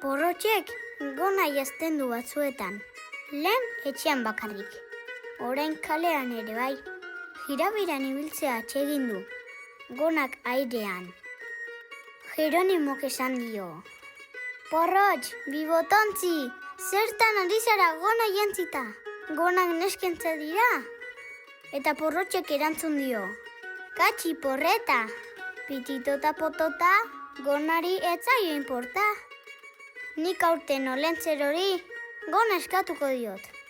Porrotxek gona jazten du batzuetan. Lehen etxean bakarrik. Orain kalean ere bai. Jirabiran ibiltzea atsegin du. Gonak airean. Jeronimok esan dio. Porrotx, bibotontzi, zertan ari zara gona jantzita? Gonak neskentza dira? Eta Porrotxek erantzun dio. Katxi porreta, pititota potota, gonari etzaio inporta. Nik aurten olentzer hori gona eskatuko diot.